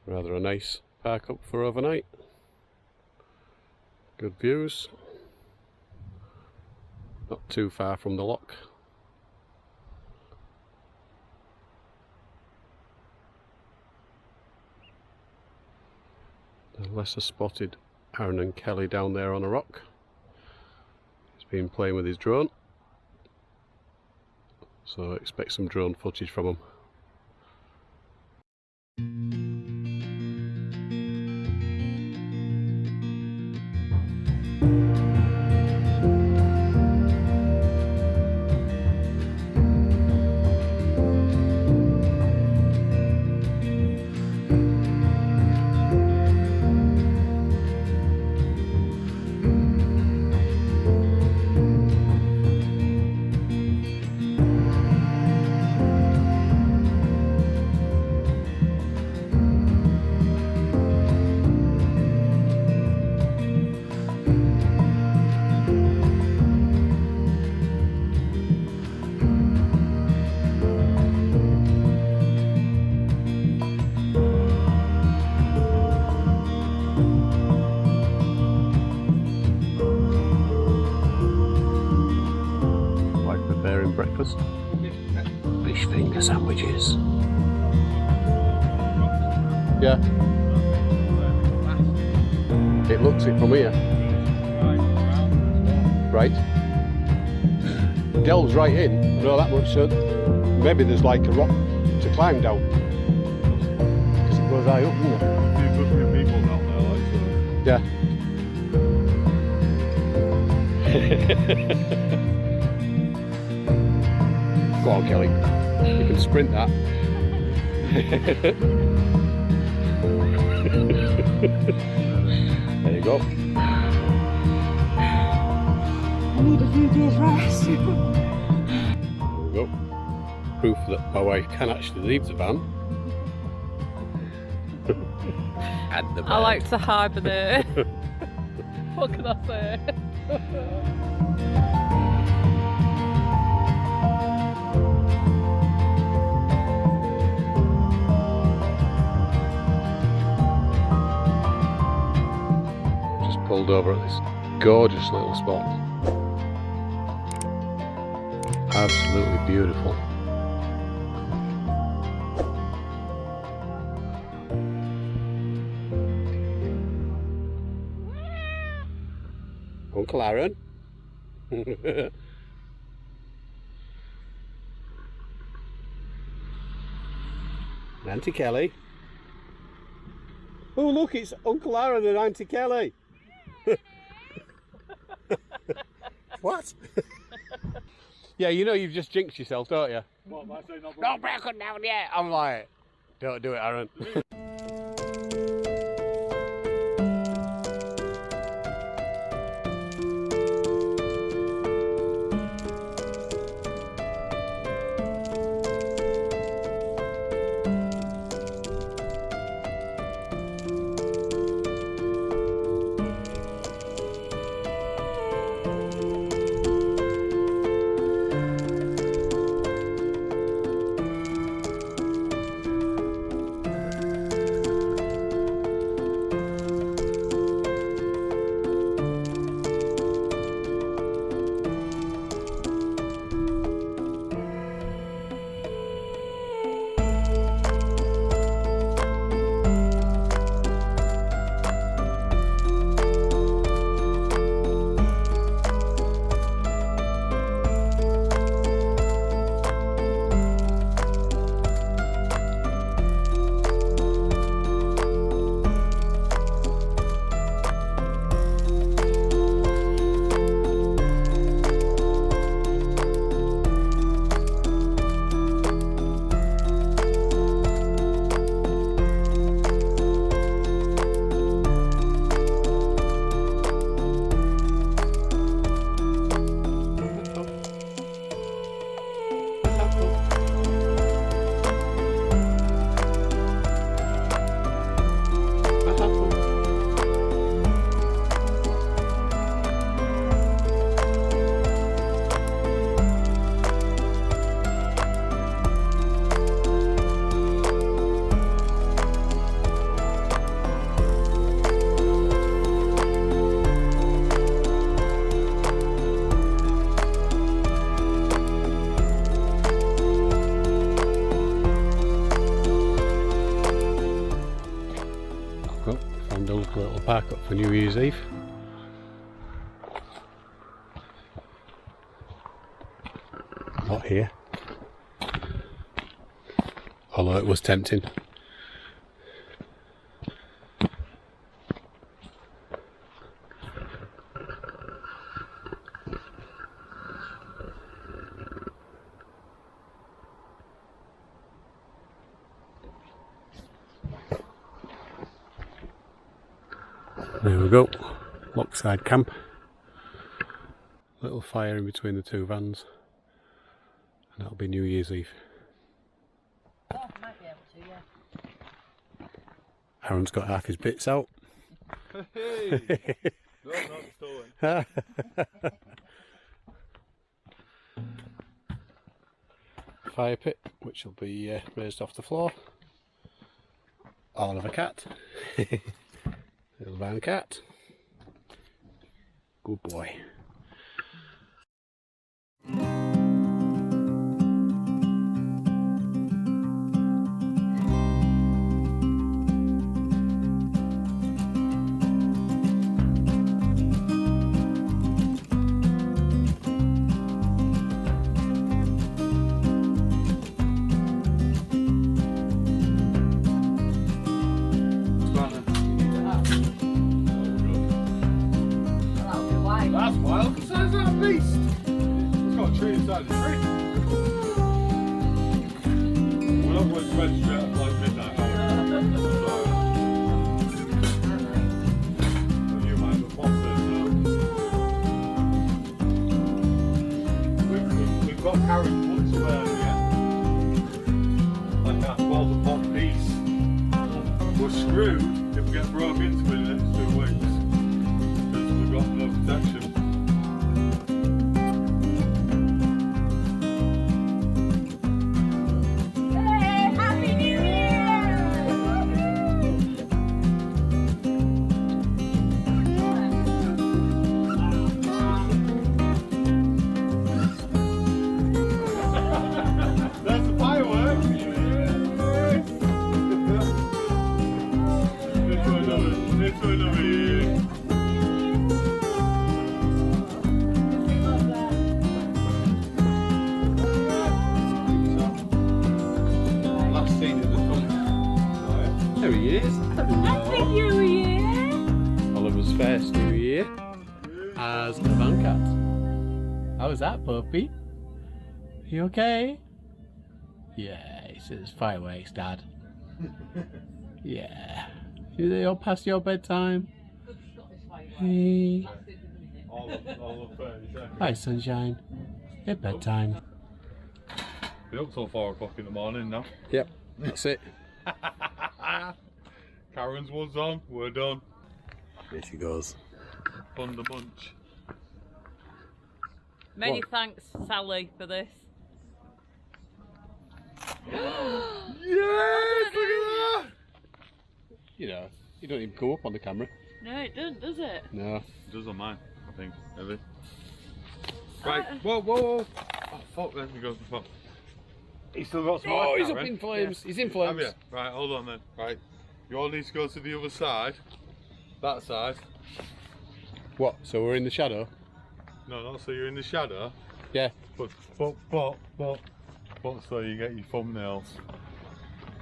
Rather a nice park up for overnight. Good views. Not too far from the lock. Lesser spotted Aron and Kelly down there on a rock. He's been playing with his drone, so expect some drone footage from him. Breakfast. Fish finger sandwiches. Yeah. It looks it from here. Right. Delves right in. I know that much. So maybe there's like a rock to climb down. Because it goes high up, doesn't it? People down there, like so. Yeah. Go on, Kelly. You can sprint that. There you go. I need a few days rest. There we go. Proof that my wife can actually leave the van. And the van. I like to hibernate. What can I say? Pulled over at this gorgeous little spot. Absolutely beautiful. Uncle Aron. Auntie Kelly. Oh look, it's Uncle Aron and Auntie Kelly. What? Yeah, you know you've just jinxed yourself, don't you? What, am I saying not Don't break it down yet! I'm like, don't do it, Aron. A little park up for New Year's Eve. Not here. Although it was tempting. There we go, Lockside camp. Little fire in between the two vans, and that'll be New Year's Eve. Oh, I might be able to, yeah. Aron's got half his bits out. Hey! No, not stolen. Fire pit, which will be raised off the floor. All of a cat. Little van cat. Good boy. That's wild. What size is that beast? It's got a tree inside the tree. We're not going to register at like midnight. You might have got We've got carrot punch there, yeah? Like that 12 a pop piece. We're screwed if we get broke into it in the next 2 weeks. Because we've got no protection. There he is. Happy New Year! Oliver's first New Year as a van cat. How was that, puppy? You okay? Yeah, he says fireworks, Dad. Yeah. You're past your bedtime. Hey. Hi, sunshine. It's bedtime. We're up till 4 o'clock in the morning now. Yep, that's it. Karen's one's on, we're done. There she goes. Fun the bunch. Many What? thanks, Sally, for this. Yes! Look at that! You know, you don't even go up on the camera. No, it doesn't, does it? No. It does on mine, I think. Maybe. Right, whoa, whoa, whoa! Oh fuck, there he goes the fuck. He's still got some Oh, more, he's up Karen. in flames. He's in Have flames. you? Right, hold on then. Right. You all need to go to the other side. That side. What? So we're in the shadow? No, not so you're in the shadow. Yeah. But so you get your thumbnails.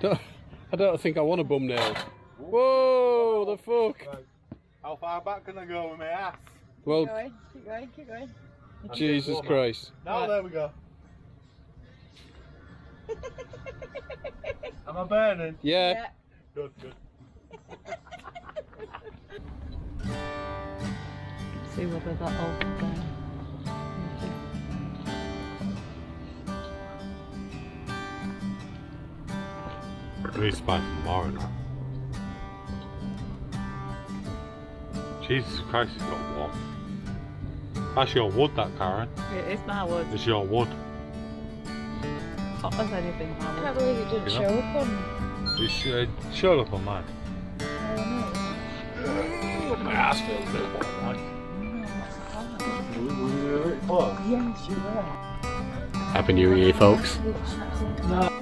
I don't think I want a Bumnail. Whoa, the fuck? Right. How far back can I go with my ass? Well, Keep going, keep going. Jesus Christ. Now there we go. Am I burning? Yeah. Good, good. See whether that'll We need to buy some more of that. Jesus Christ, it's got one. That's your wood, that, Karen. It is my wood. It's your wood. Hot as anything, my I wood. can't believe it didn't You know? show up on. It showed up on mine. My ass feels a bit warm. Yes, you were. Happy New Year, folks. No.